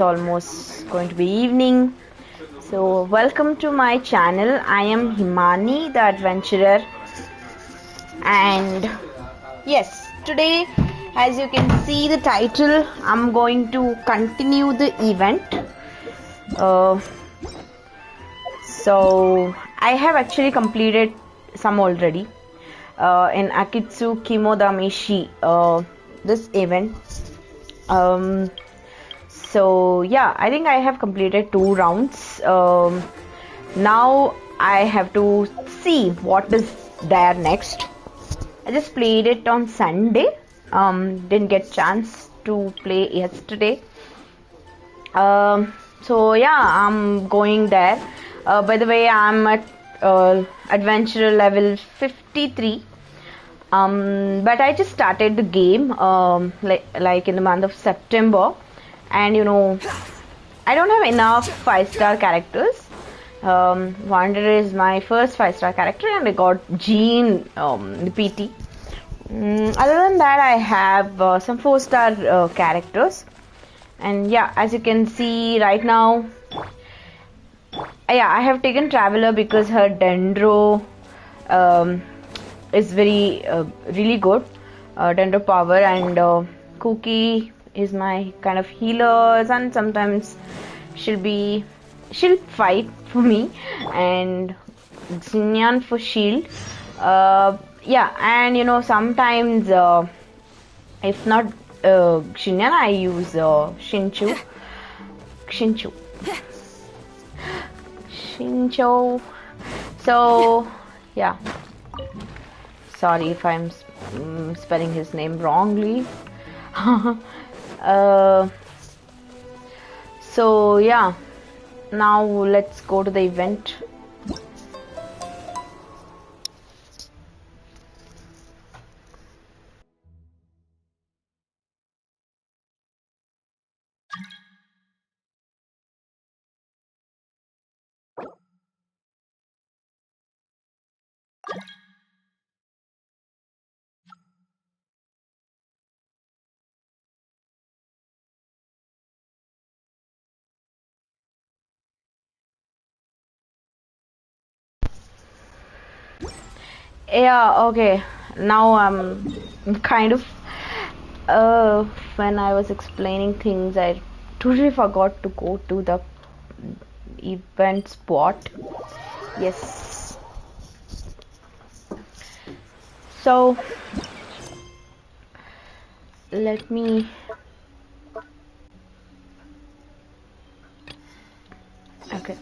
almost going to be evening. So, welcome to my channel. I am Himani, the adventurer, and yes, today, as you can see the title, I'm going to continue the event. So, I have actually completed some already in Akitsu Kimodameshi, this event. So yeah, I think I have completed 2 rounds. Now I have to see what is there next. I just played it on Sunday. Didn't get chance to play yesterday. So yeah, I'm going there. By the way, I'm at adventurer level 53. But I just started the game like in the month of September. And I don't have enough 5-star characters. Wanderer is my first 5-star character, and I got Jean, the PT. Other than that, I have some 4-star characters. And yeah, as you can see right now, I have taken Traveler because her Dendro is really good. Dendro power, and Cookie is my kind of healer, and sometimes she'll fight for me, and Xinyan for shield. Yeah, and sometimes if not Xinyan, I use Shinchu. So yeah, sorry if I'm spelling his name wrongly. So yeah, now let's go to the event. Yeah, okay. Now I'm kind of when I was explaining things, I totally forgot to go to the event spot. Yes. So let me okay.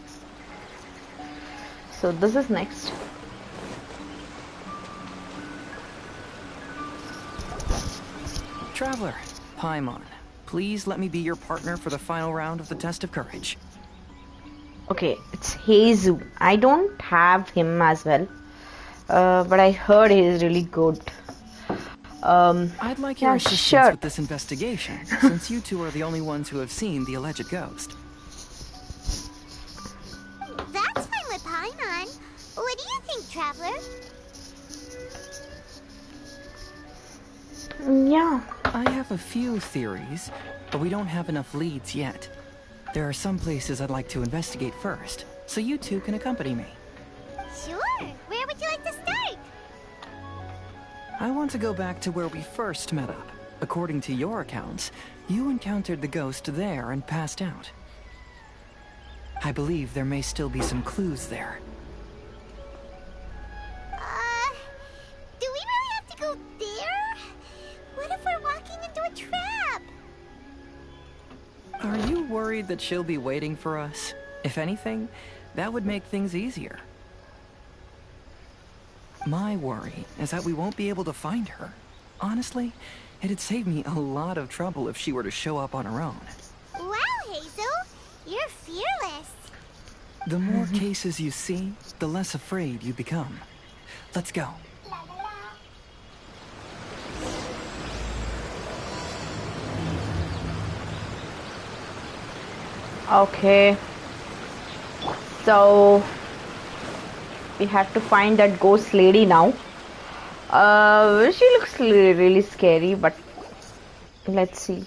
So this is next. Traveler, Paimon, please let me be your partner for the final round of the test of courage. Okay, it's Heizou. I don't have him as well, but I heard he is really good. I'd like your assistance with this investigation, since you two are the only ones who have seen the alleged ghost. That's fine with Paimon. What do you think, Traveler? Yeah. I have a few theories, but we don't have enough leads yet. There are some places I'd like to investigate first, so you two can accompany me. Sure. Where would you like to start? I want to go back to where we first met up. According to your accounts, you encountered the ghost there and passed out. I believe there may still be some clues there. Do we really have to go there? What if we're walking into a trap? Are you worried that she'll be waiting for us? If anything, that would make things easier. My worry is that we won't be able to find her. Honestly, it'd save me a lot of trouble if she were to show up on her own. Wow, Heizou, you're fearless. The more cases you see, the less afraid you become. Let's go. Okay. So we have to find that ghost lady now. She looks really scary, but let's see.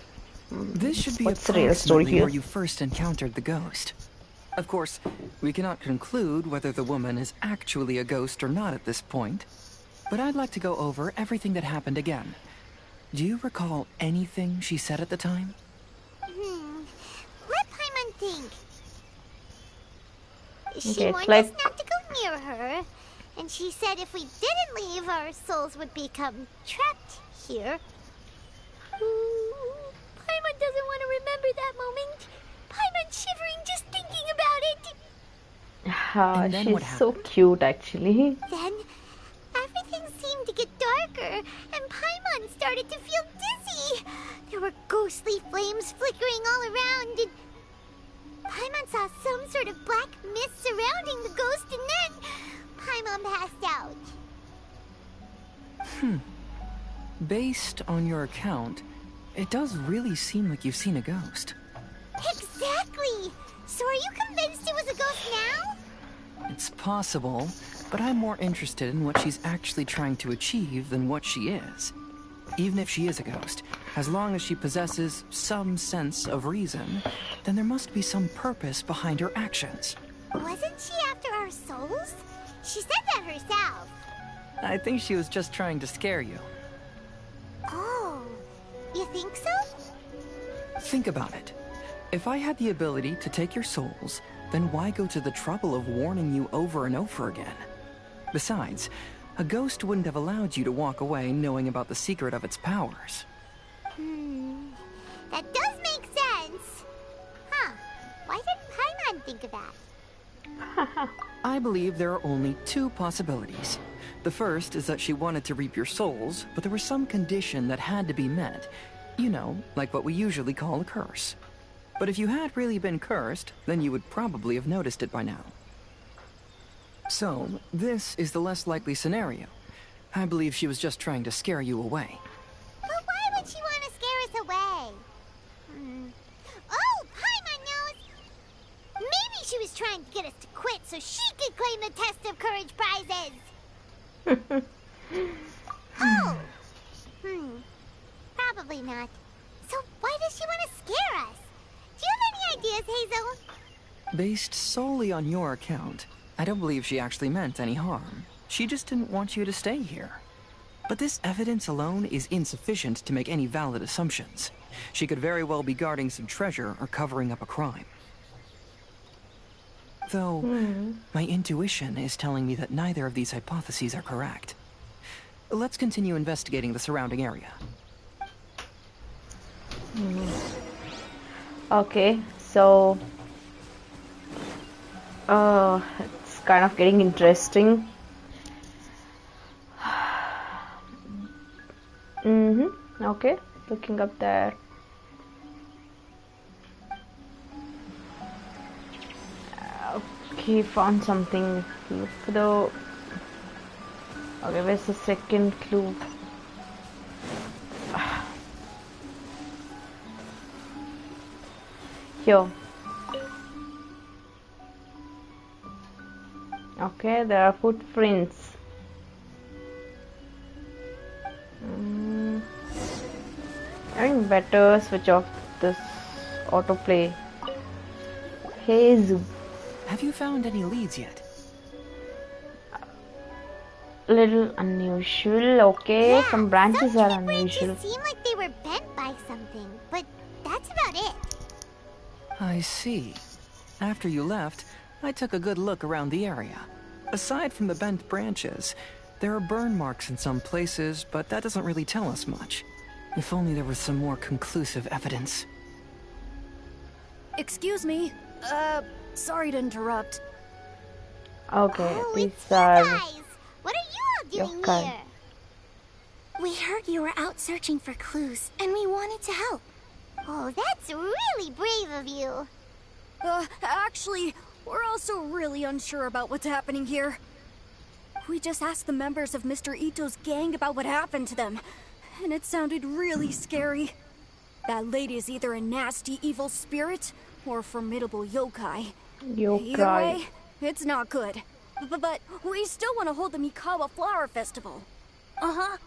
This should be What's the real story approximately here? where you first encountered the ghost. Of course, we cannot conclude whether the woman is actually a ghost or not at this point, but I'd like to go over everything that happened again. Do you recall anything she said at the time? Let Paimon think. She Okay, warned like... us not to go near her, and she said if we didn't leave, our souls would become trapped here. Ooh, Paimon doesn't want to remember that moment. Paimon's shivering just thinking about it. And then what she's so happened? cute, actually. Then, everything seemed to get darker, and Paimon started to feel dizzy. There were ghostly flames flickering all around, and Paimon saw some sort of black mist surrounding the ghost, and then Paimon passed out. Based on your account, it does really seem like you've seen a ghost. Exactly! So are you convinced it was a ghost now? It's possible, but I'm more interested in what she's actually trying to achieve than what she is. Even if she is a ghost, as long as she possesses some sense of reason, then there must be some purpose behind her actions. Wasn't she after our souls? She said that herself. I think she was just trying to scare you. Oh, you think so? Think about it. If I had the ability to take your souls, then why go to the trouble of warning you over and over again? Besides, a ghost wouldn't have allowed you to walk away knowing about the secret of its powers. That does make sense. Huh. Why didn't Paimon think of that? I believe there are only two possibilities. The first is that she wanted to reap your souls, but there was some condition that had to be met. You know, like what we usually call a curse. But if you had really been cursed, then you would probably have noticed it by now. So, this is the less likely scenario. I believe she was just trying to scare you away. But why would she want to scare us away? Oh, Paimon knows! Maybe she was trying to get us to quit so she could claim the Test of Courage prizes! Oh! Probably not. So why does she want to scare us? Do you have any ideas, Heizuo? Based solely on your account, I don't believe she actually meant any harm. She just didn't want you to stay here. But this evidence alone is insufficient to make any valid assumptions. She could very well be guarding some treasure or covering up a crime. Though, my intuition is telling me that neither of these hypotheses are correct. Let's continue investigating the surrounding area. Okay, so it's kind of getting interesting. Okay, looking up there. Okay, found something. Look for the... Okay, where's the second clue? Here. Okay, there are footprints. I think better switch off this autoplay. Heizou. Have you found any leads yet? Little unusual. Okay, Yeah, some branches some are tree unusual. branches seem like they were bent by something, but that's about it. I see. After you left, I took a good look around the area. Aside from the bent branches, there are burn marks in some places, but that doesn't really tell us much. If only there was some more conclusive evidence. Excuse me. Sorry to interrupt. Okay, Oh, these it's you are guys. What are you all doing yokai. here? We heard you were out searching for clues, and we wanted to help. Oh, that's really brave of you. Actually, we're also really unsure about what's happening here. We just asked the members of Mr. Ito's gang about what happened to them, and it sounded really scary. That lady is either a nasty evil spirit or a formidable yokai. Either way, it's not good. But we still want to hold the Mikawa Flower Festival. Uh-huh.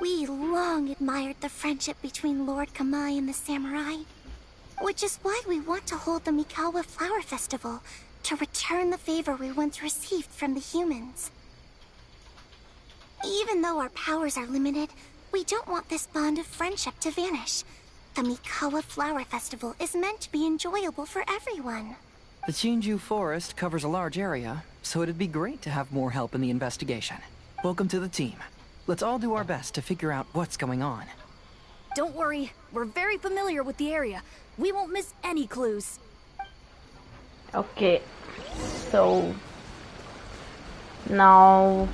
We long admired the friendship between Lord Kamai and the samurai, which is why we want to hold the Mikawa Flower Festival to return the favor we once received from the humans. Even though our powers are limited, we don't want this bond of friendship to vanish. The Mikawa Flower Festival is meant to be enjoyable for everyone. The Chinju Forest covers a large area, so it'd be great to have more help in the investigation. Welcome to the team. Let's all do our best to figure out what's going on. Don't worry, we're very familiar with the area. We won't miss any clues. Okay, so now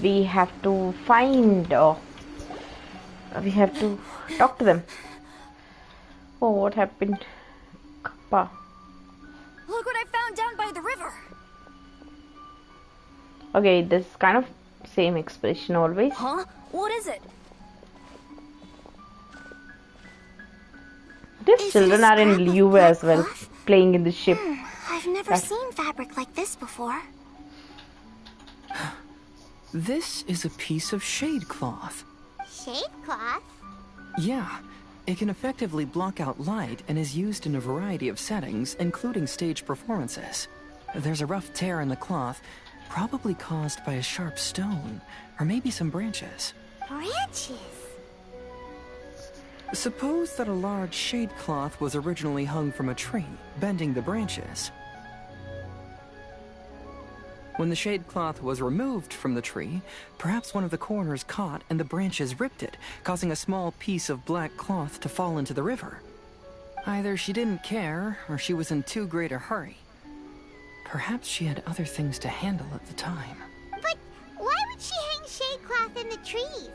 we have to find, we have to talk to them. Oh, what happened? Kappa. Look what I found down by the river. Okay, this kind of same expression always. Huh? What is it? These children are in Liu as well, playing in the ship. I've never seen fabric like this before. This is a piece of shade cloth. Shade cloth? Yeah, it can effectively block out light and is used in a variety of settings, including stage performances. There's a rough tear in the cloth, probably caused by a sharp stone, or maybe some branches. Branches? Suppose that a large shade cloth was originally hung from a tree, bending the branches. When the shade cloth was removed from the tree, perhaps one of the corners caught and the branches ripped it, causing a small piece of black cloth to fall into the river. Either she didn't care, or she was in too great a hurry. Perhaps she had other things to handle at the time. But why would she hang shade cloth in the trees?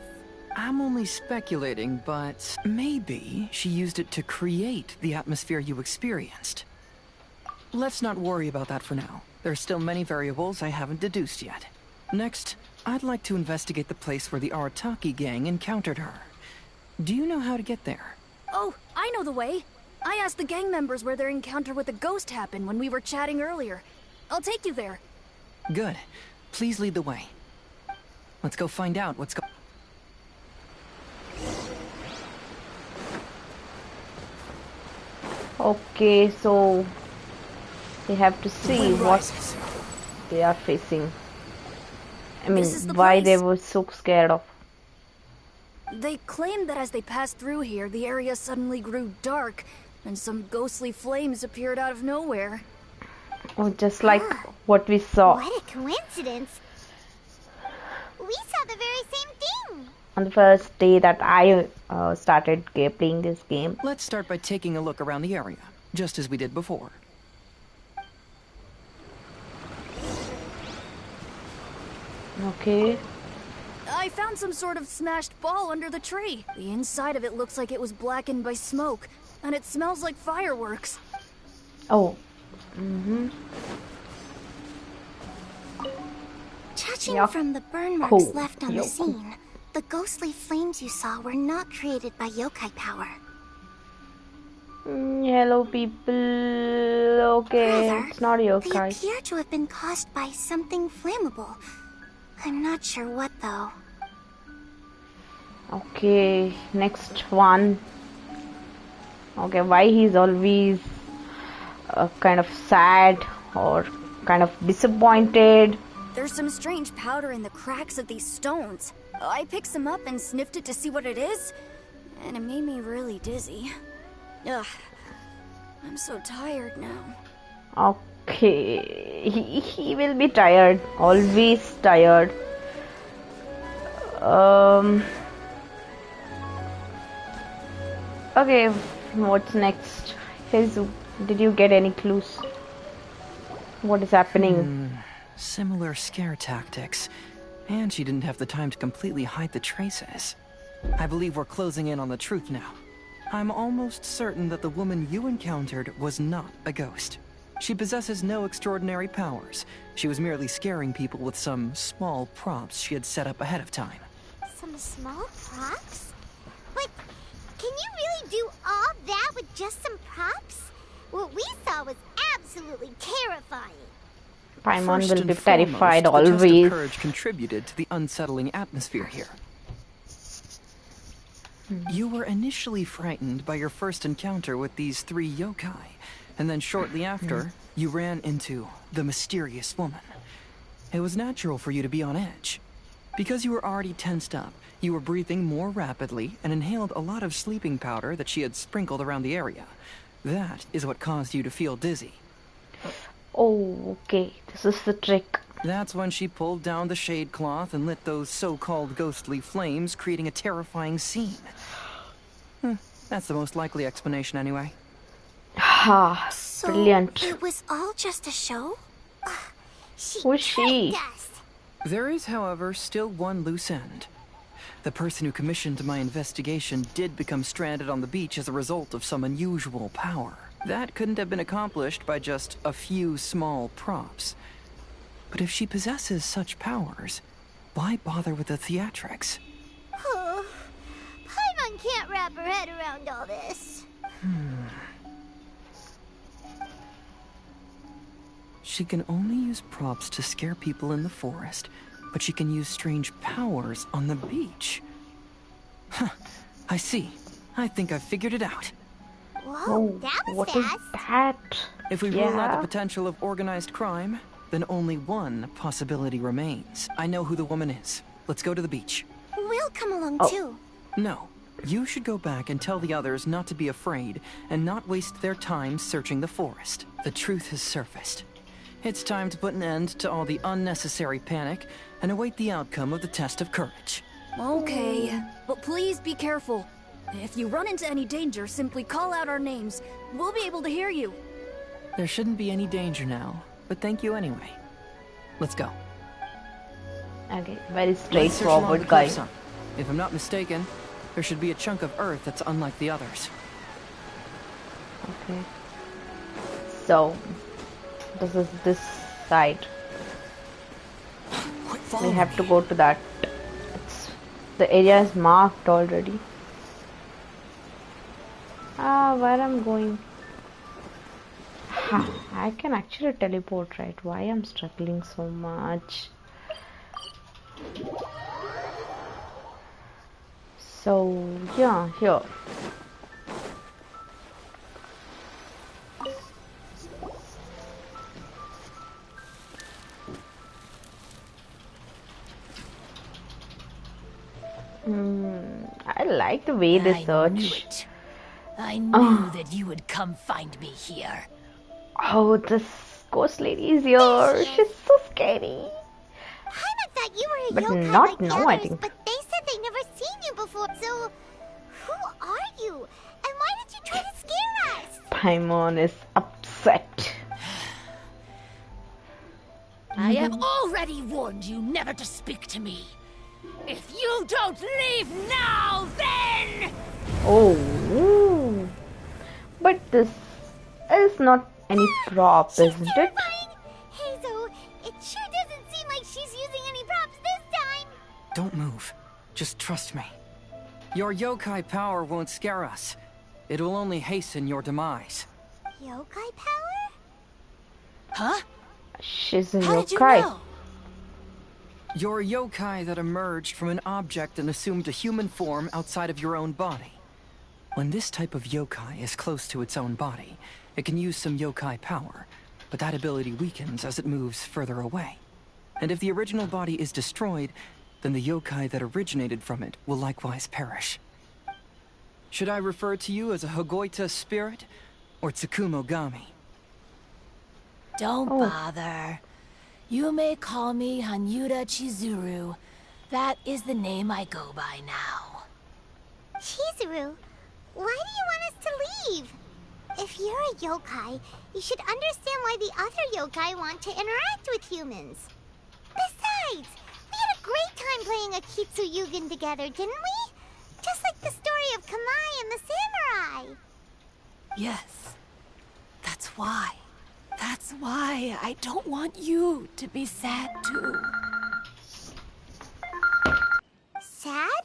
I'm only speculating, but maybe she used it to create the atmosphere you experienced. Let's not worry about that for now. There are still many variables I haven't deduced yet. Next, I'd like to investigate the place where the Arataki gang encountered her. Do you know how to get there? Oh, I know the way. I asked the gang members where their encounter with the ghost happened when we were chatting earlier. I'll take you there. Good. Please lead the way. Let's go find out what's going on. Okay, so they have to see what they are facing. I mean, why they were so scared of. They claimed that as they passed through here, the area suddenly grew dark, and some ghostly flames appeared out of nowhere. Oh, just like what we saw What a coincidence. We saw the very same thing. on the first day that I started playing this game. Let's start by taking a look around the area, just as we did before. Okay. I found some sort of smashed ball under the tree. The inside of it looks like it was blackened by smoke, and it smells like fireworks. Oh. Judging Yup. from the burn marks Cool. left on the Yup. scene, the ghostly flames you saw were not created by yokai power. Hello, people. Okay, Rather, it's not they yokai. appear to have been caused by something flammable. I'm not sure what, though. Okay, next one. Okay, why he's always kind of sad or kind of disappointed? There's some strange powder in the cracks of these stones. I picked some up and sniffed it to see what it is, and it made me really dizzy. Ugh, I'm so tired now. Okay, he will be tired, always tired. Okay, what's next? Heizou, did you get any clues? What is happening? Similar scare tactics. And she didn't have the time to completely hide the traces. I believe we're closing in on the truth now. I'm almost certain that the woman you encountered was not a ghost. She possesses no extraordinary powers. She was merely scaring people with some small props she had set up ahead of time. Some small props? But can you really do all that with just some props? What we saw was absolutely terrifying. Paimon First will and be terrified foremost, the test of always. courage contributed to the unsettling atmosphere here. You were initially frightened by your first encounter with these 3 yokai, and then shortly after, you ran into the mysterious woman. It was natural for you to be on edge. Because you were already tensed up, you were breathing more rapidly and inhaled a lot of sleeping powder that she had sprinkled around the area. That is what caused you to feel dizzy. Oh, okay. This is the trick. That's when she pulled down the shade cloth and lit those so-called ghostly flames, creating a terrifying scene. That's the most likely explanation anyway. Ha, So brilliant. it was all just a show? Who's she? tricked us. There is, however, still one loose end. The person who commissioned my investigation did become stranded on the beach as a result of some unusual power. That couldn't have been accomplished by just a few small props. But if she possesses such powers, why bother with the theatrics? Paimon can't wrap her head around all this. She can only use props to scare people in the forest, but she can use strange powers on the beach. Huh, I see. I think I've figured it out. Whoa, that was What is fast. that? If we rule out the Yeah. potential of organized crime, then only one possibility remains. I know who the woman is. Let's go to the beach. We'll come along too. No, you should go back and tell the others not to be afraid and not waste their time searching the forest. The truth has surfaced. It's time to put an end to all the unnecessary panic and await the outcome of the test of courage. Okay, but please be careful. If you run into any danger, simply call out our names. We'll be able to hear you. There shouldn't be any danger now, but thank you anyway. Let's go. Okay, very Let's search along the straightforward guy. cliffside. If I'm not mistaken, there should be a chunk of earth that's unlike the others. Okay. So, this is this side. We have to go to that. The area is marked already. Where I'm going? I can actually teleport, right? Why I'm struggling so much? So yeah, here. I like the way they I knew search. it. I knew that you would come find me here. Oh, this ghost lady is here. She's so scary. Paimon thought you were a But yokai not like the now, I others, think. but they said they never seen you before. So, who are you? And why did you try to scare us? Paimon is upset. I have already warned you never to speak to me. If you don't leave now, then... Oh, but this is not any prop, isn't it? Terrifying! Heizuo, it sure doesn't seem like she's using any props this time. Don't move. Just trust me. Your yokai power won't scare us. It will only hasten your demise. Yokai power? Huh? She's a How did you yokai. know? You're a yokai that emerged from an object and assumed a human form outside of your own body. When this type of yokai is close to its own body, it can use some yokai power, but that ability weakens as it moves further away. And if the original body is destroyed, then the yokai that originated from it will likewise perish. Should I refer to you as a hagoita spirit or Tsukumogami? Don't bother. You may call me Hanyuuda Chizuru. That is the name I go by now. Chizuru, why do you want us to leave? If you're a yokai, you should understand why the other yokai want to interact with humans. Besides, we had a great time playing Akitsu Yugen together, didn't we? Just like the story of Kamai and the samurai. Yes. That's why. That's why I don't want you to be sad too. Sad?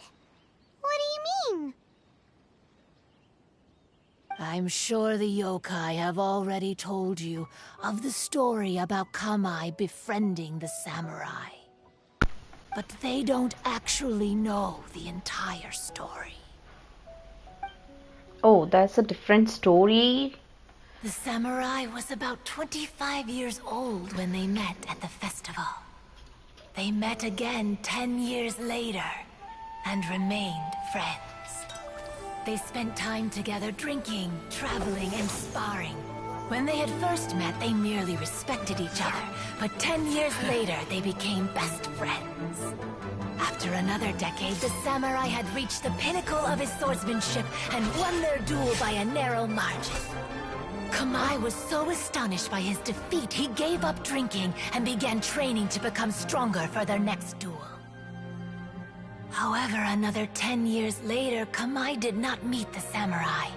What do you mean? I'm sure the yokai have already told you of the story about Kamai befriending the samurai. But they don't actually know the entire story. Oh, that's a different story. The samurai was about 25 years old when they met at the festival. They met again 10 years later and remained friends. They spent time together drinking, traveling, and sparring. When they had first met, they merely respected each other, but 10 years later, they became best friends. After another decade, the samurai had reached the pinnacle of his swordsmanship and won their duel by a narrow margin. Kamai was so astonished by his defeat, he gave up drinking and began training to become stronger for their next duel. However, another 10 years later, Kamai did not meet the samurai.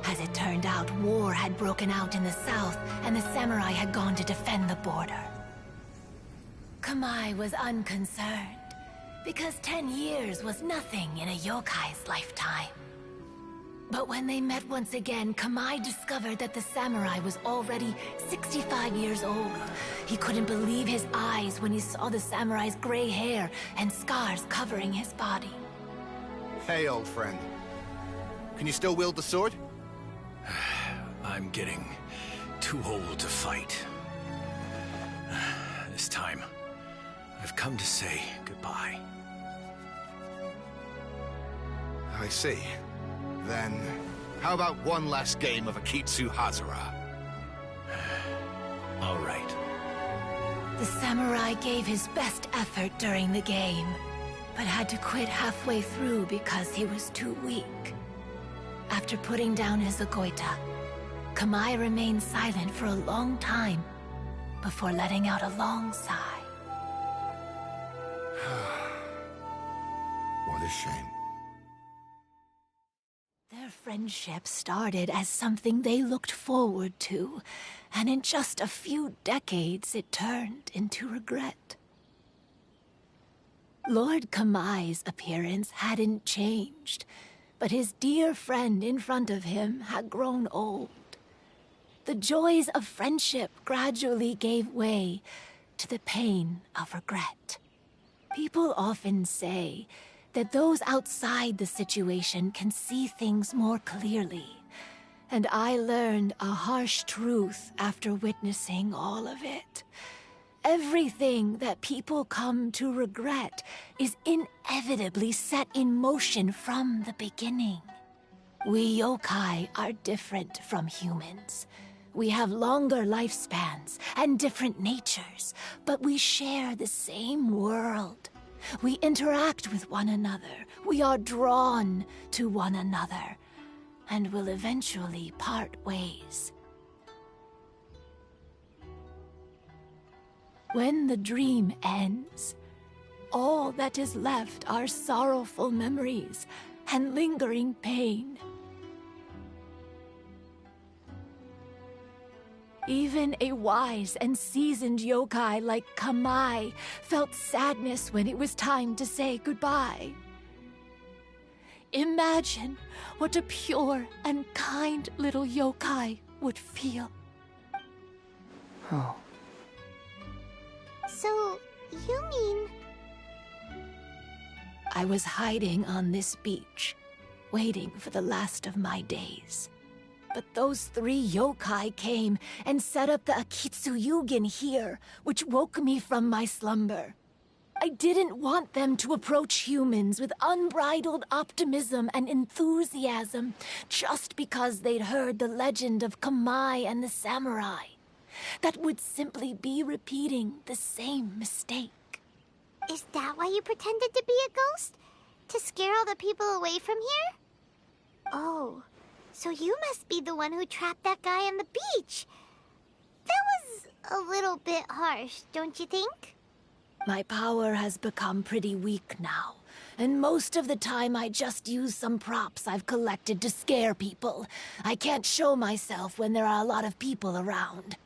As it turned out, war had broken out in the south, and the samurai had gone to defend the border. Kamai was unconcerned, because 10 years was nothing in a yokai's lifetime. But when they met once again, Kamai discovered that the samurai was already 65 years old. He couldn't believe his eyes when he saw the samurai's gray hair and scars covering his body. Hey, old friend. Can you still wield the sword? I'm getting too old to fight. This time, I've come to say goodbye. I see. Then, how about one last game of Akitsu Hazara? All right. The samurai gave his best effort during the game, but had to quit halfway through because he was too weak. After putting down his hagoita, Kamai remained silent for a long time before letting out a long sigh. What a shame. Their friendship started as something they looked forward to, and in just a few decades it turned into regret. Lord Kamai's appearance hadn't changed, but his dear friend in front of him had grown old. The joys of friendship gradually gave way to the pain of regret. People often say that those outside the situation can see things more clearly, and I learned a harsh truth after witnessing all of it. Everything that people come to regret is inevitably set in motion from the beginning. We yokai are different from humans. We have longer lifespans and different natures, but we share the same world. We interact with one another. We are drawn to one another, and will eventually part ways. When the dream ends, all that is left are sorrowful memories and lingering pain. Even a wise and seasoned yokai like Kamai felt sadness when it was time to say goodbye. Imagine what a pure and kind little yokai would feel. Oh. So, you mean... I was hiding on this beach, waiting for the last of my days. But those 3 yokai came and set up the Akitsu here, which woke me from my slumber. I didn't want them to approach humans with unbridled optimism and enthusiasm just because they'd heard the legend of Kamai and the samurai. That would simply be repeating the same mistake. Is that why you pretended to be a ghost? To scare all the people away from here? Oh, so you must be the one who trapped that guy on the beach. That was a little bit harsh, don't you think? My power has become pretty weak now, and most of the time I just use some props I've collected to scare people. I can't show myself when there are a lot of people around.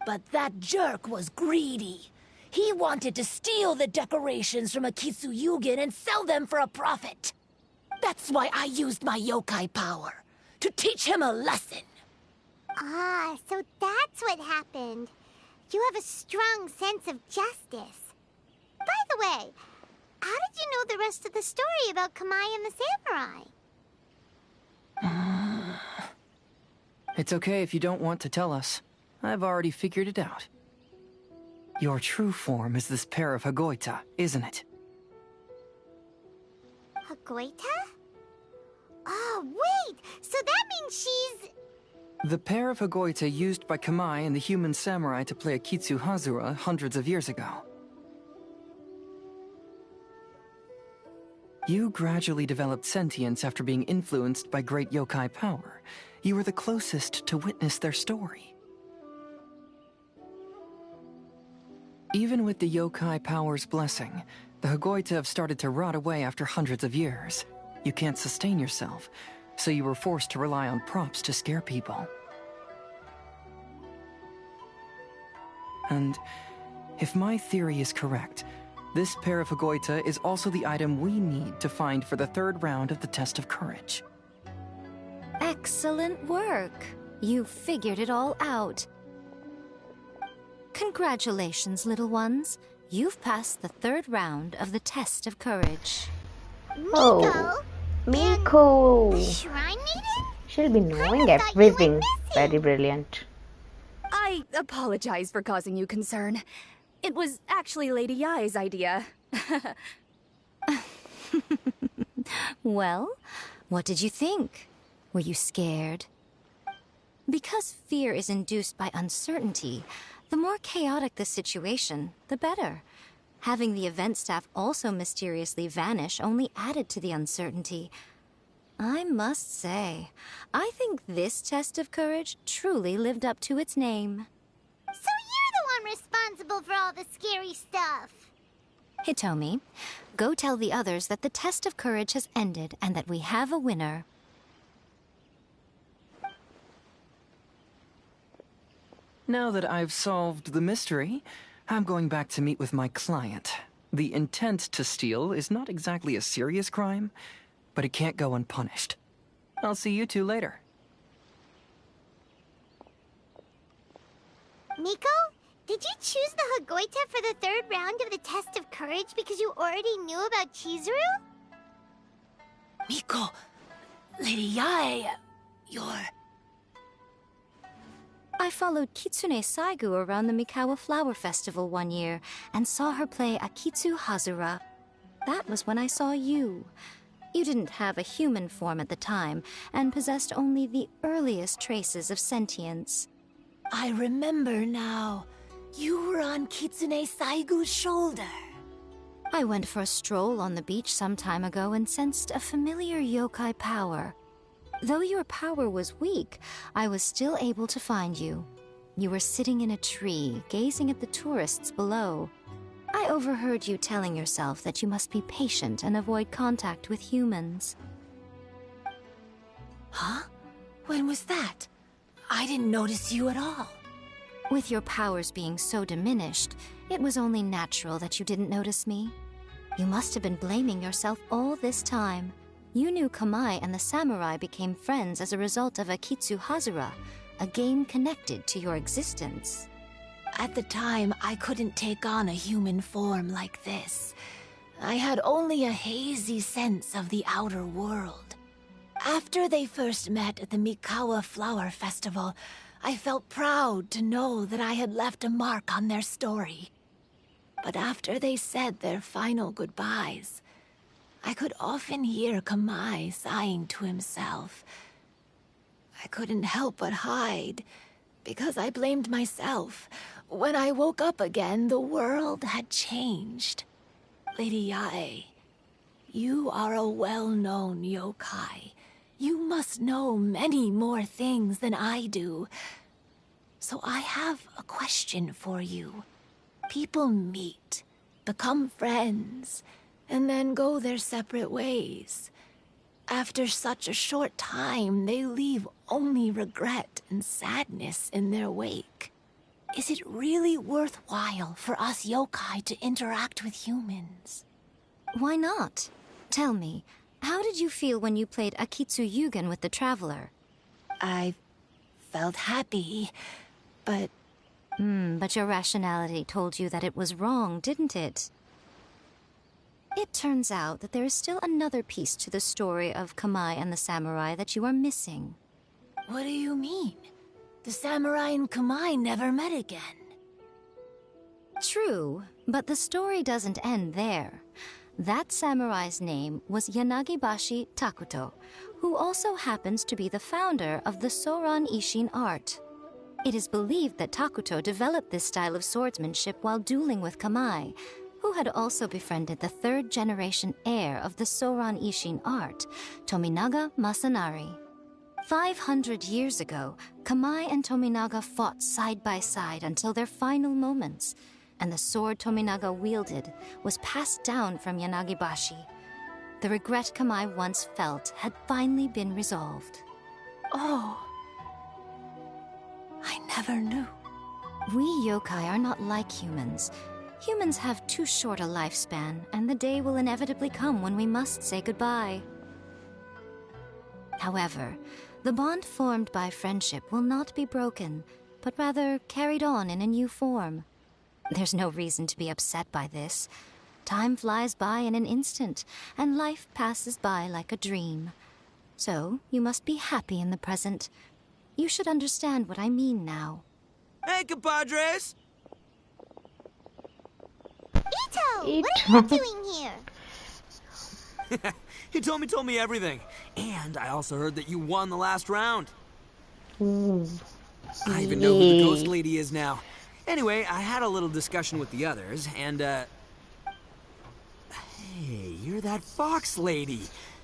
But that jerk was greedy. He wanted to steal the decorations from Akitsu and sell them for a profit. That's why I used my yokai power, to teach him a lesson. Ah, so that's what happened. You have a strong sense of justice. By the way, how did you know the rest of the story about Kamai and the samurai? It's okay if you don't want to tell us. I've already figured it out. Your true form is this pair of hagoita, isn't it? Hagoita? Oh, wait! So that means she's... The pair of hagoita used by Kamai and the human samurai to play Akitsu Kimodameshi hundreds of years ago. You gradually developed sentience after being influenced by great yokai power. You were the closest to witness their story. Even with the yokai power's blessing, the hagoita have started to rot away after hundreds of years. You can't sustain yourself, so you were forced to rely on props to scare people. And if my theory is correct, this pair of hagoita is also the item we need to find for the third round of the test of courage. Excellent work. You figured it all out. Congratulations, little ones. You've passed the third round of the test of courage. Oh, Miko! The Shrine Maiden? She'll be knowing I thought you went everything. missing. Very brilliant. I apologize for causing you concern. It was actually Lady Yai's idea. Well, what did you think? Were you scared? Because fear is induced by uncertainty, the more chaotic the situation, the better. Having the event staff also mysteriously vanish only added to the uncertainty. I must say, I think this test of courage truly lived up to its name. So you're the one responsible for all the scary stuff. Hitomi, go tell the others that the test of courage has ended and that we have a winner. Now that I've solved the mystery, I'm going back to meet with my client. The intent to steal is not exactly a serious crime, but it can't go unpunished. I'll see you two later. Miko, did you choose the hagoita for the third round of the test of courage because you already knew about Chizuru? Miko, Lady Yai, you're... I followed Kitsune Saigu around the Mikawa Flower Festival one year and saw her play Akitsu Kimodameshi. That was when I saw you. You didn't have a human form at the time and possessed only the earliest traces of sentience. I remember now. You were on Kitsune Saigu's shoulder. I went for a stroll on the beach some time ago and sensed a familiar yokai power. Though your power was weak, I was still able to find you. You were sitting in a tree, gazing at the tourists below. I overheard you telling yourself that you must be patient and avoid contact with humans. Huh? When was that? I didn't notice you at all. With your powers being so diminished, it was only natural that you didn't notice me. You must have been blaming yourself all this time. You knew Kamai and the samurai became friends as a result of Akitsu Kimodameshi, a game connected to your existence. At the time, I couldn't take on a human form like this. I had only a hazy sense of the outer world. After they first met at the Mikawa Flower Festival, I felt proud to know that I had left a mark on their story. But after they said their final goodbyes, I could often hear Kamai sighing to himself. I couldn't help but hide, because I blamed myself. When I woke up again, the world had changed. Lady Yai, you are a well-known yokai. You must know many more things than I do. So I have a question for you. People meet, become friends, and then go their separate ways. After such a short time, they leave only regret and sadness in their wake. Is it really worthwhile for us yokai to interact with humans? Why not? Tell me, how did you feel when you played Akitsu Yugen with the Traveler? I felt happy, but... But your rationality told you that it was wrong, didn't it? It turns out that there is still another piece to the story of Kamai and the samurai that you are missing. What do you mean? The samurai and Kamai never met again. True, but the story doesn't end there. That samurai's name was Yanagibashi Takuto, who also happens to be the founder of the Soran Ishin art. It is believed that Takuto developed this style of swordsmanship while dueling with Kamai, who had also befriended the third-generation heir of the Soran Ishin art, Tominaga Masanari. 500 years ago, Kamai and Tominaga fought side by side until their final moments, and the sword Tominaga wielded was passed down from Yanagibashi. The regret Kamai once felt had finally been resolved. Oh. I never knew. We yokai are not like humans. Humans have too short a lifespan, and the day will inevitably come when we must say goodbye. However, the bond formed by friendship will not be broken, but rather carried on in a new form. There's no reason to be upset by this. Time flies by in an instant, and life passes by like a dream. So, you must be happy in the present. You should understand what I mean now. Hey, compadres! Ito, what are you doing here? He told me everything. And I also heard that you won the last round. Ooh. I even know who the ghost lady is now. Anyway, I had a little discussion with the others, and, Hey, you're that fox lady.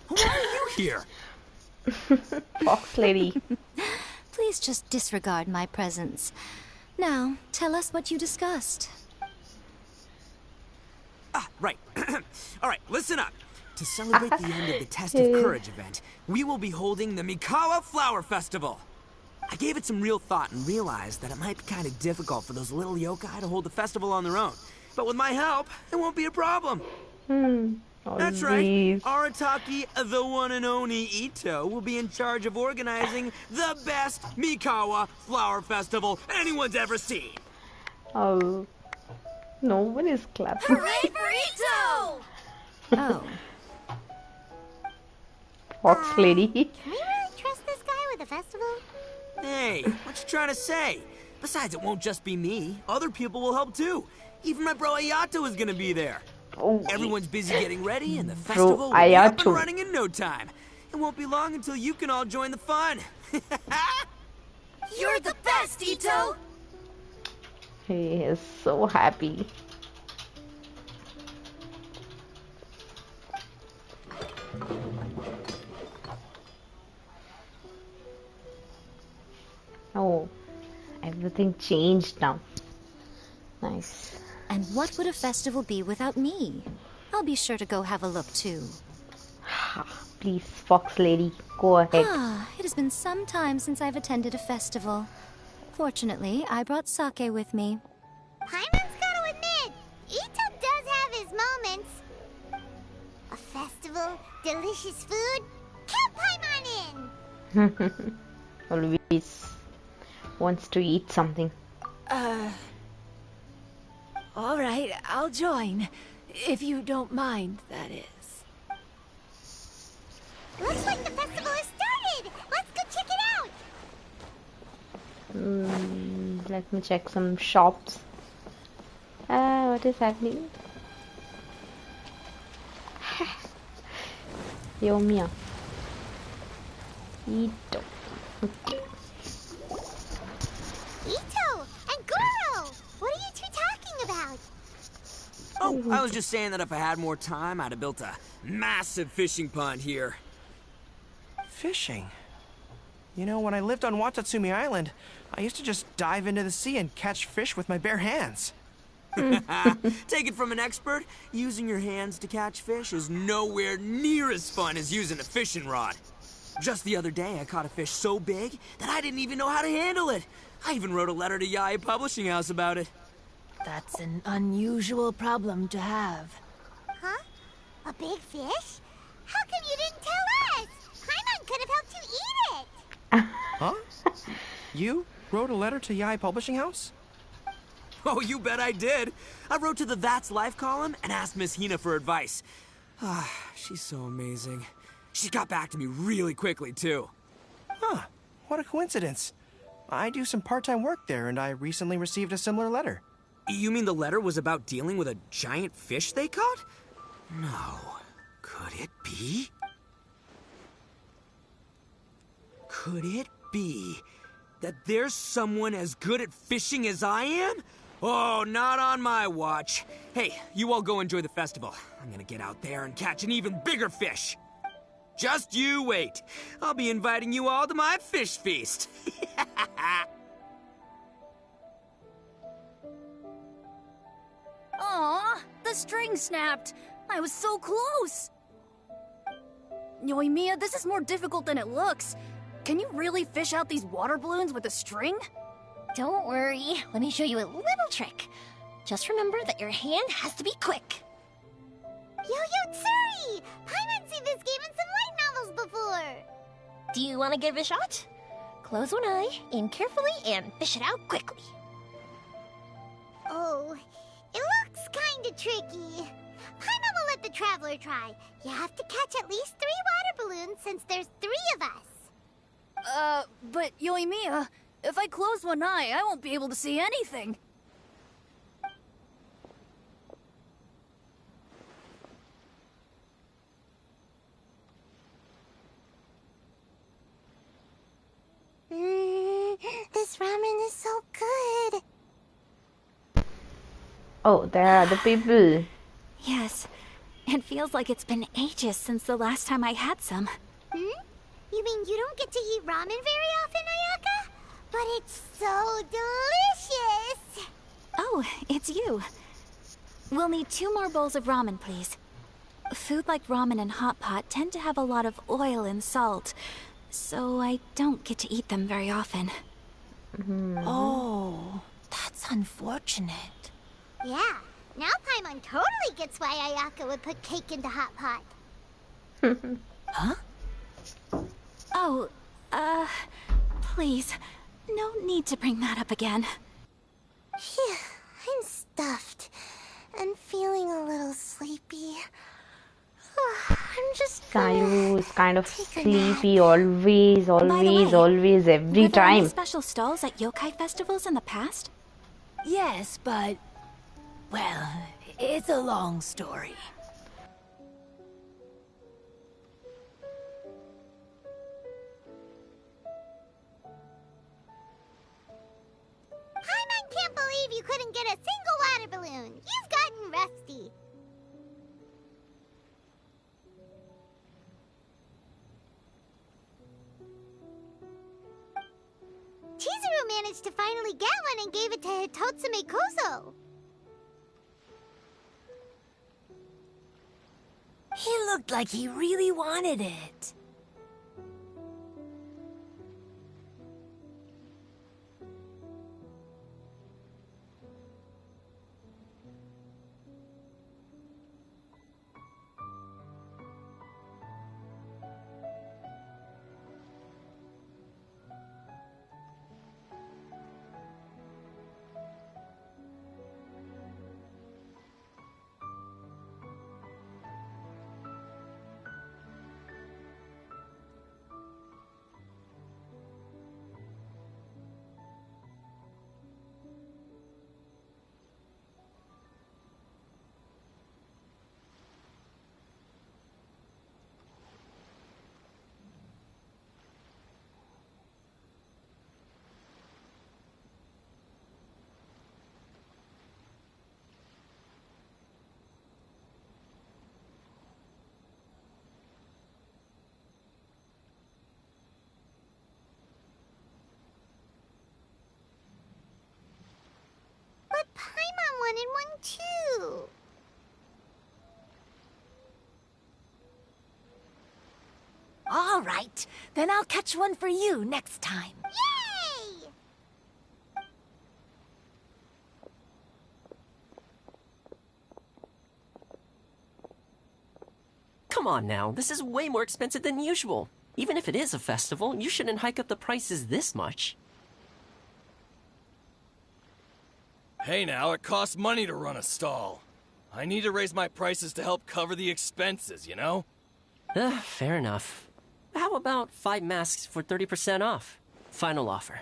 Why are you here? Fox lady. Please just disregard my presence. Now, tell us what you discussed. Ah, right. All right, listen up. To celebrate the end of the Test of Courage event, we will be holding the Mikawa Flower Festival. I gave it some real thought and realized that it might be kind of difficult for those little yokai to hold the festival on their own. But with my help, it won't be a problem. Oh, That's right. Arataki, the one and only Ito, will be in charge of organizing the best Mikawa Flower Festival anyone's ever seen. Oh, no one is clapping. Hooray for Ito! Oh. Fox lady. Can we really trust this guy with the festival? Hey, what you trying to say? Besides, it won't just be me. Other people will help too. Even my bro Ayato is gonna be there. Oh, Everyone's busy getting ready, and the festival will be up and running in no time. It won't be long until you can all join the fun. You're the best, Ito! he is so happy. Oh, everything changed now. Nice. And what would a festival be without me? I'll be sure to go have a look too. Please, Fox lady, go ahead. It has been some time since I've attended a festival. Fortunately, I brought sake with me. Paimon's gotta admit, Ito does have his moments. A festival, delicious food, count Paimon in! Always wants to eat something. All right, I'll join. If you don't mind, that is. Looks like the festival has started! Let's go check it out! Let me check some shops. What is happening? Yomiya. Ito. Okay. Ito and Goro! What are you two talking about? Oh, I was just saying that if I had more time, I'd have built a massive fishing pond here. Fishing? You know, when I lived on Watatsumi Island, I used to just dive into the sea and catch fish with my bare hands. Take it from an expert, using your hands to catch fish is nowhere near as fun as using a fishing rod. Just the other day, I caught a fish so big that I didn't even know how to handle it. I even wrote a letter to Yae Publishing House about it. That's an unusual problem to have. Huh? A big fish? How come you didn't tell us? Paimon could have helped you eat it! Huh? You wrote a letter to Yae Publishing House? Oh, you bet I did. I wrote to the That's Life column and asked Miss Hina for advice. She's so amazing. She got back to me really quickly, too. Huh. What a coincidence. I do some part-time work there, and I recently received a similar letter. You mean the letter was about dealing with a giant fish they caught? No. Could it be? Could it be that there's someone as good at fishing as I am? Oh, not on my watch. Hey, you all go enjoy the festival. I'm gonna get out there and catch an even bigger fish. Just you wait. I'll be inviting you all to my fish feast. Aw, the string snapped. I was so close. Yoimiya, this is more difficult than it looks. Can you really fish out these water balloons with a string? Don't worry. Let me show you a little trick. Just remember that your hand has to be quick. Yo-Yo Tsuri! Paimon's seen this game in some light novels before. Do you want to give it a shot? Close one eye, aim carefully, and fish it out quickly. Oh, it looks kinda tricky. Paimon will let the traveler try. You have to catch at least 3 water balloons since there's 3 of us. But Yoimiya, if I close one eye, I won't be able to see anything. This ramen is so good. Oh, there are the people. Yes. It feels like it's been ages since the last time I had some. You mean you don't get to eat ramen very often, Ayaka? But it's so delicious! Oh, it's you. We'll need 2 more bowls of ramen, please. Food like ramen and hot pot tend to have a lot of oil and salt, so I don't get to eat them very often. Oh, that's unfortunate. Yeah, now Paimon totally gets why Ayaka would put cake into hot pot. Huh? Oh, please, no need to bring that up again. Phew, I'm stuffed and feeling a little sleepy. I'm just Caillou is kind of take a nap. sleepy always, By the way, every were there any time. special stalls at yokai festivals in the past? Yes, but... well, it's a long story. Paimon can't believe you couldn't get a single water balloon. You've gotten rusty. Chizuru managed to finally get one and gave it to Hitotsume Kozo. He looked like he really wanted it. But Paimon wanted one too. All right, then I'll catch one for you next time. Yay! Come on now, this is way more expensive than usual. Even if it is a festival, you shouldn't hike up the prices this much. Hey now, it costs money to run a stall. I need to raise my prices to help cover the expenses, you know? Fair enough. How about 5 masks for 30% off? Final offer.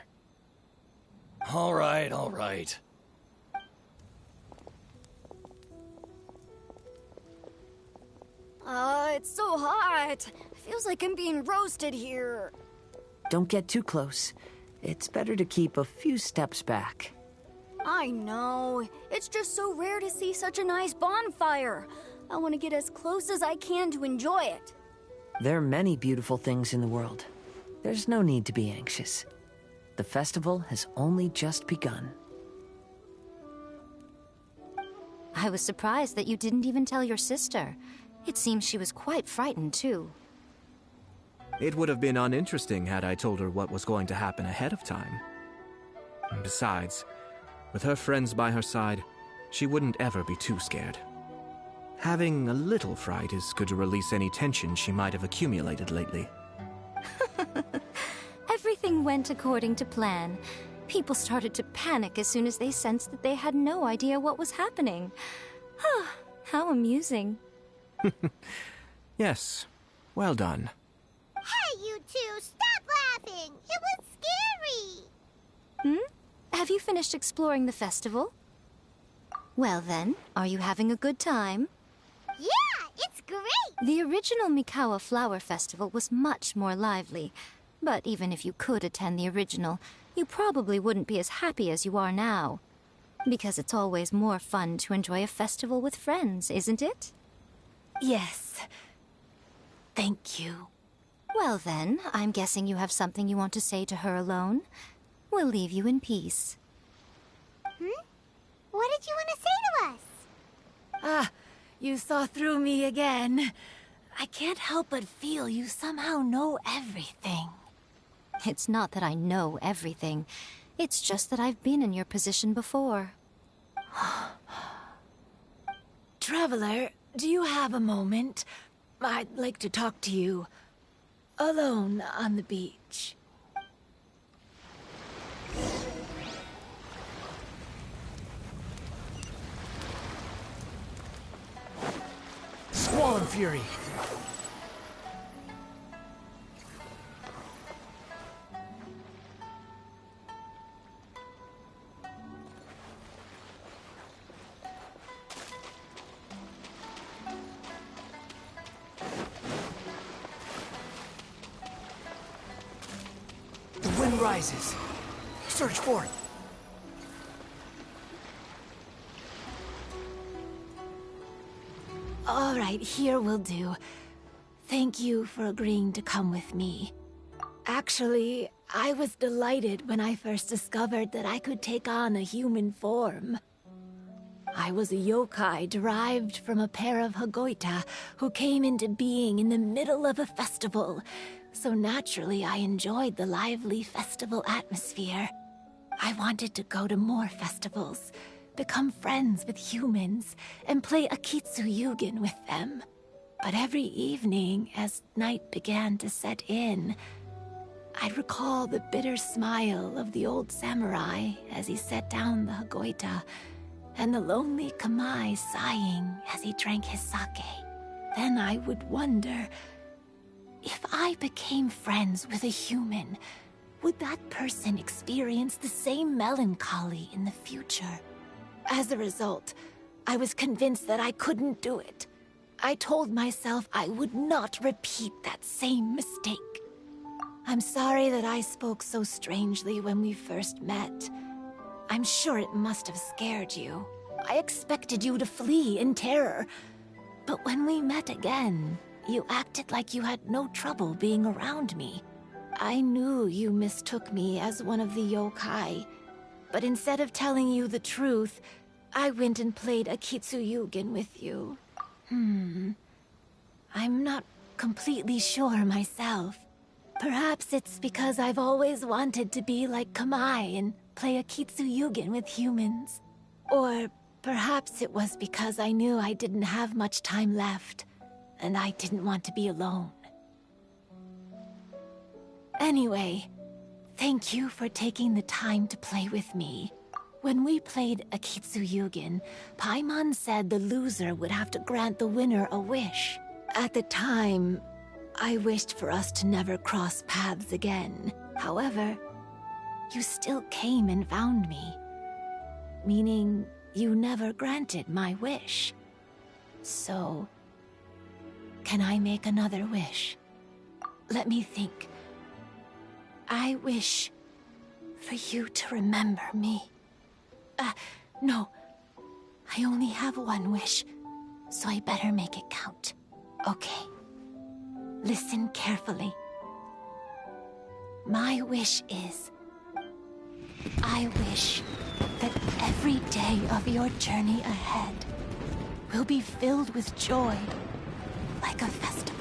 All right, all right. It's so hot. Feels like I'm being roasted here. Don't get too close. It's better to keep a few steps back. I know. It's just so rare to see such a nice bonfire. I want to get as close as I can to enjoy it. There are many beautiful things in the world. There's no need to be anxious. The festival has only just begun. I was surprised that you didn't even tell your sister. It seems she was quite frightened, too. It would have been uninteresting had I told her what was going to happen ahead of time. And besides, with her friends by her side, she wouldn't ever be too scared. Having a little fright is good to release any tension she might have accumulated lately. Everything went according to plan. People started to panic as soon as they sensed that they had no idea what was happening. How amusing. Yes, well done. Hey, you two, stop laughing! It was scary! Have you finished exploring the festival? Well then, are you having a good time? Yeah, it's great! The original Mikawa Flower Festival was much more lively. But even if you could attend the original, you probably wouldn't be as happy as you are now. Because it's always more fun to enjoy a festival with friends, isn't it? Yes. Thank you. Well then, I'm guessing you have something you want to say to her alone. We'll leave you in peace. What did you want to say to us? You saw through me again. I can't help but feel you somehow know everything. It's not that I know everything. It's just that I've been in your position before. Traveler, do you have a moment? I'd like to talk to you. Alone on the beach. Squall and Fury. The wind rises. Search for it. All right, here will do. Thank you for agreeing to come with me. Actually, I was delighted when I first discovered that I could take on a human form. I was a yokai derived from a pair of hagoita who came into being in the middle of a festival, so naturally I enjoyed the lively festival atmosphere. I wanted to go to more festivals, become friends with humans, and play Akitsu with them. But every evening, as night began to set in, I'd recall the bitter smile of the old samurai as he set down the hagoita, and the lonely Kamai sighing as he drank his sake. Then I would wonder, if I became friends with a human, would that person experience the same melancholy in the future? As a result, I was convinced that I couldn't do it. I told myself I would not repeat that same mistake. I'm sorry that I spoke so strangely when we first met. I'm sure it must have scared you. I expected you to flee in terror. But when we met again, you acted like you had no trouble being around me. I knew you mistook me as one of the yokai. But instead of telling you the truth, I went and played Akitsu with you. I'm not completely sure myself. Perhaps it's because I've always wanted to be like Kamai and play Akitsu with humans. Or perhaps it was because I knew I didn't have much time left, and I didn't want to be alone. Anyway, thank you for taking the time to play with me. When we played Akitsu Paimon said the loser would have to grant the winner a wish. At the time, I wished for us to never cross paths again. However, you still came and found me. Meaning, you never granted my wish. So, can I make another wish? Let me think. I wish for you to remember me. No. I only have one wish, so I better make it count. Okay. Listen carefully. My wish is... I wish that every day of your journey ahead will be filled with joy, like a festival.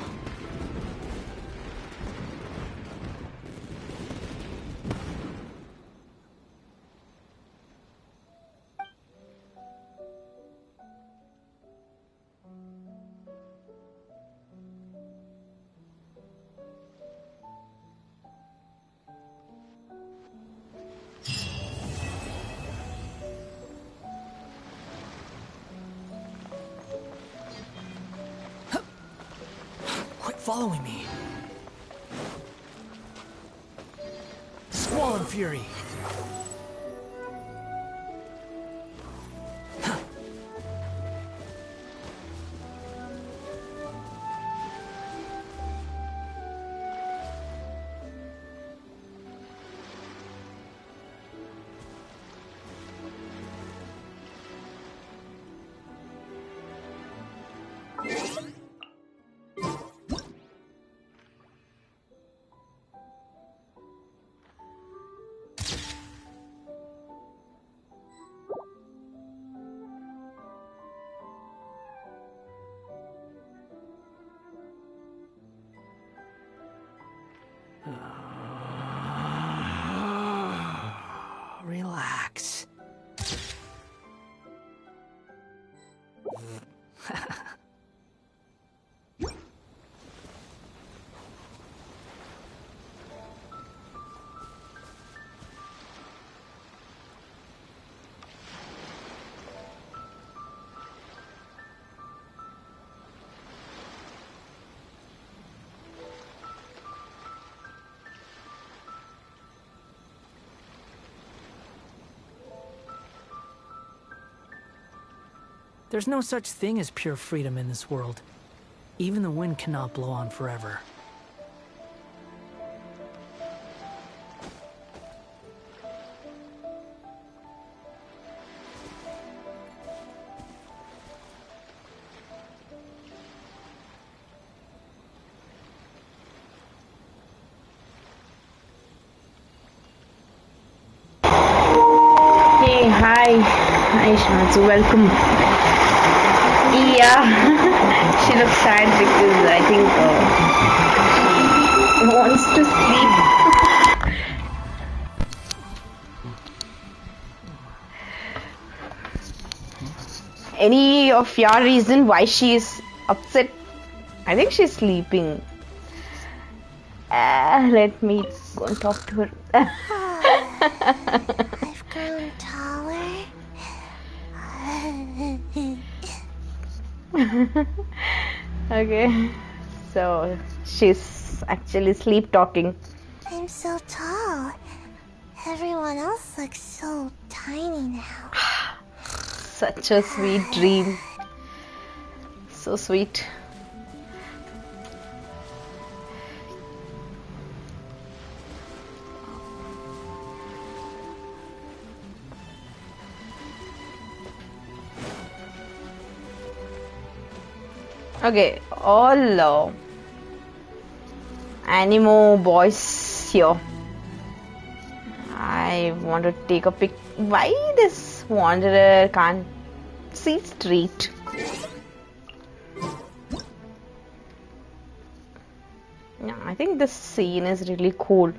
Following me. Squall and fury. Relax. There's no such thing as pure freedom in this world. Even the wind cannot blow on forever. Hey, hi Heizuo, welcome. Yeah, she looks sad because I think she wants to sleep. Any of your reason why she is upset? I think she's sleeping. Let me go and talk to her. I've grown taller. Okay, so she's actually sleep talking. I'm so tall. Everyone else looks so tiny now. Such a sweet dream. So sweet. Okay, all Animo boys here. I want to take a pic. Why this wanderer can't see straight? Yeah, I think this scene is really cool.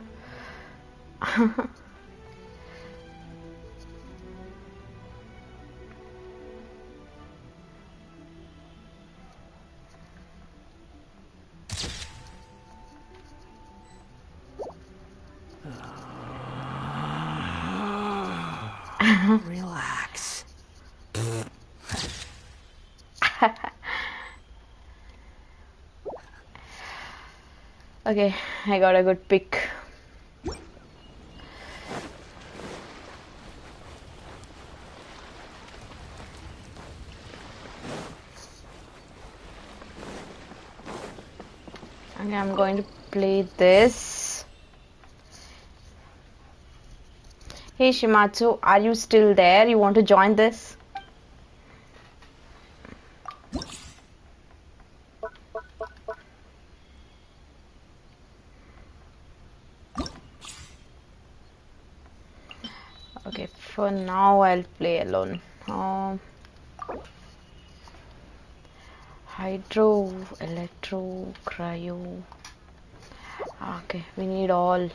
Relax. Okay, I got a good pick. Okay, I'm going to play this. Hey Shimatsu, are you still there? You want to join this? Okay, for now I'll play alone. Hydro, electro, cryo. Okay, we need all.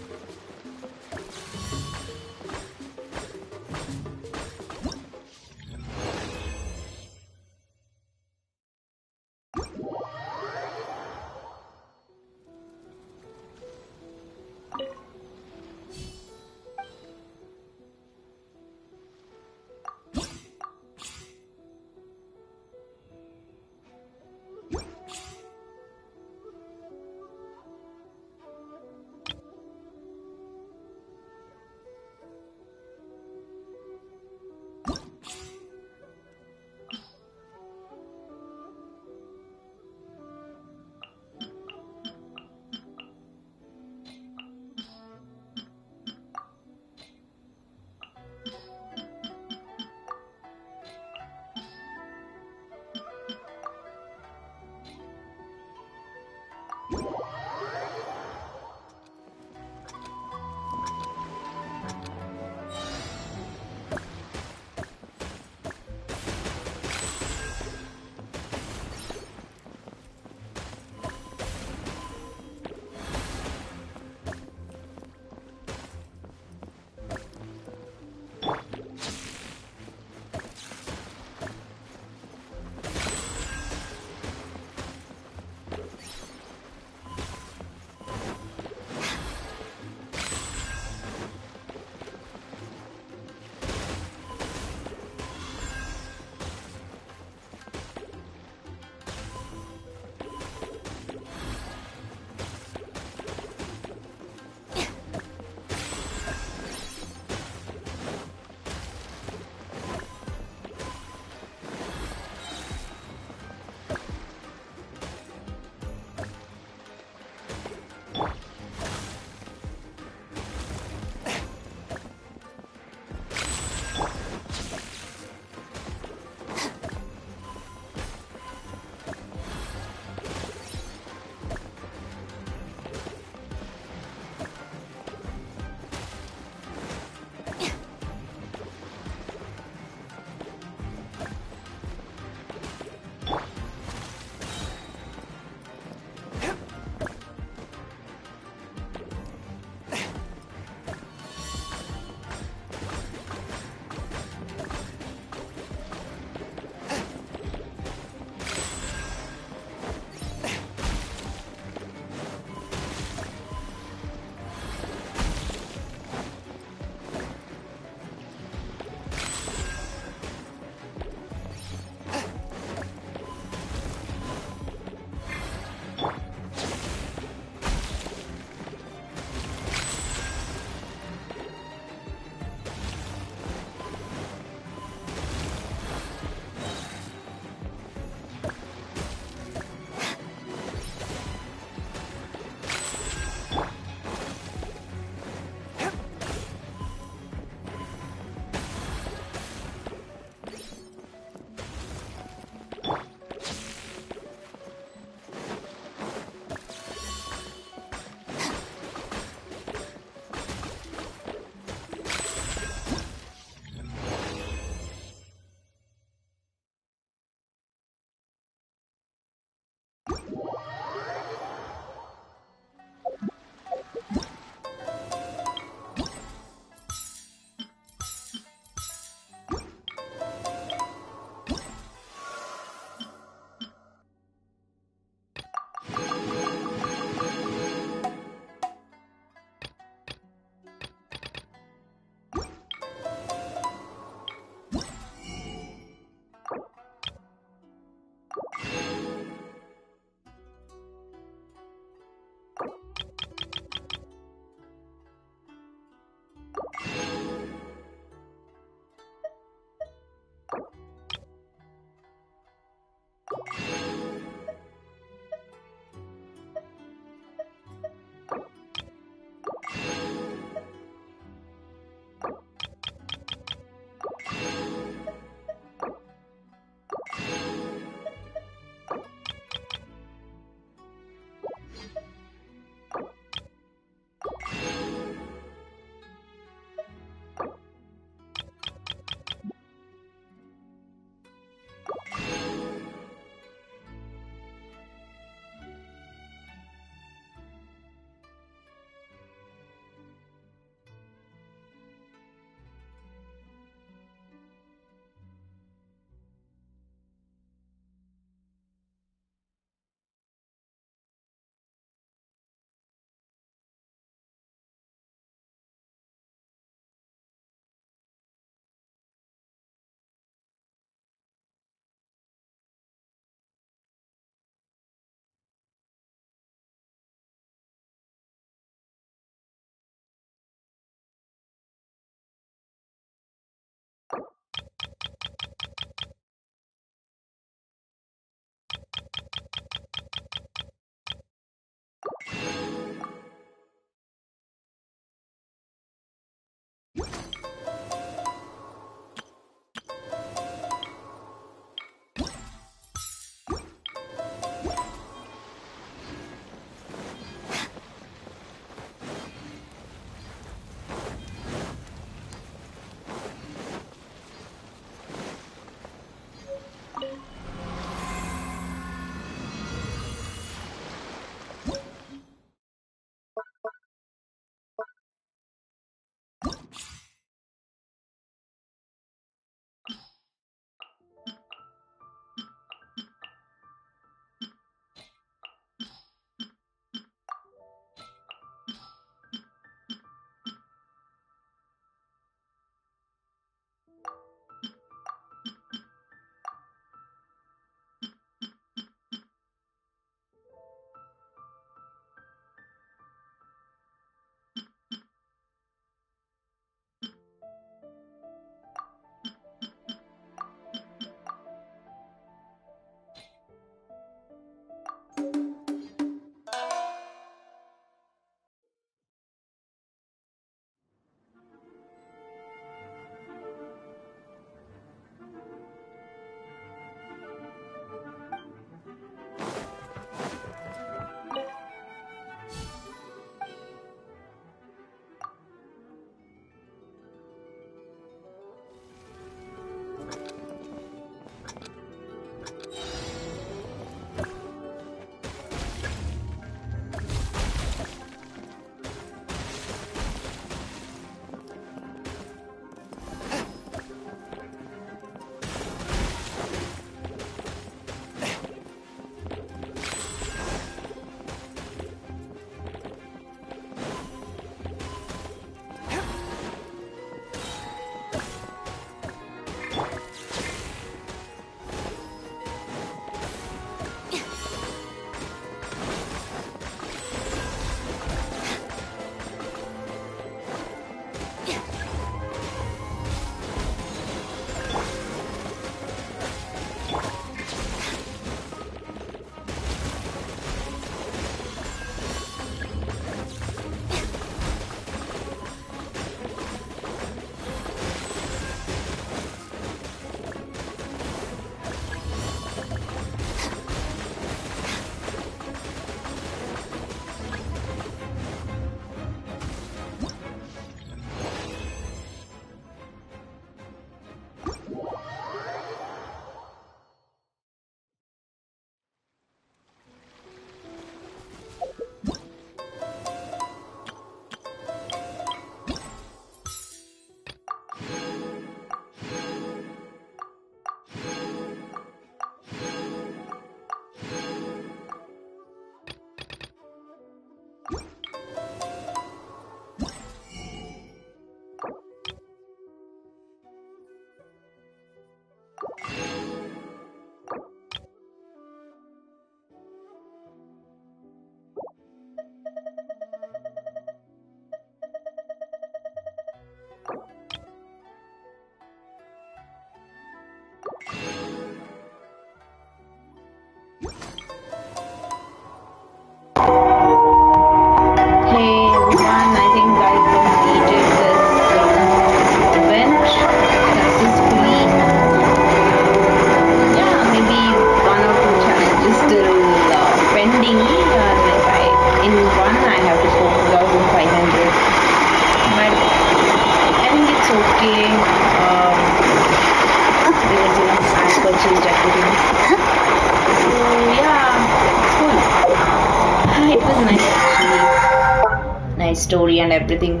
story and everything.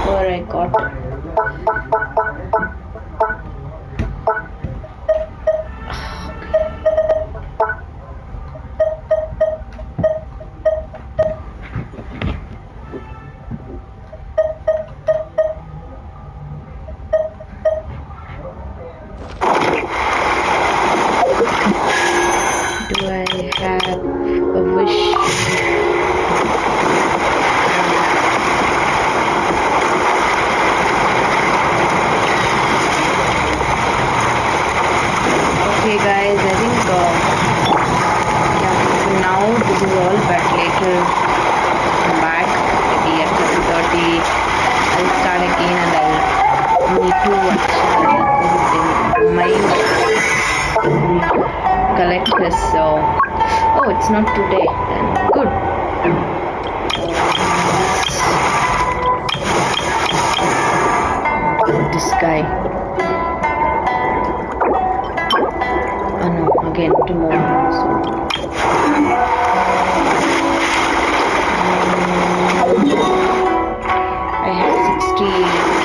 Where I got. Do I have a wish? Okay guys, I think yeah, for now this is all, but later come back maybe at 7:30. I'll start again and I'll need to collect this. So oh, it's not today, then good. This guy. Oh no, again tomorrow. So. I have 68.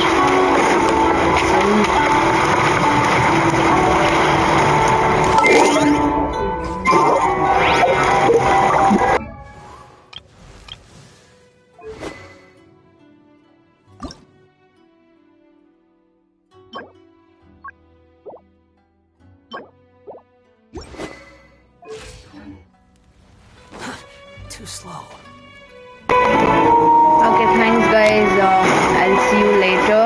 Too slow. Okay, thanks guys. I'll see you later.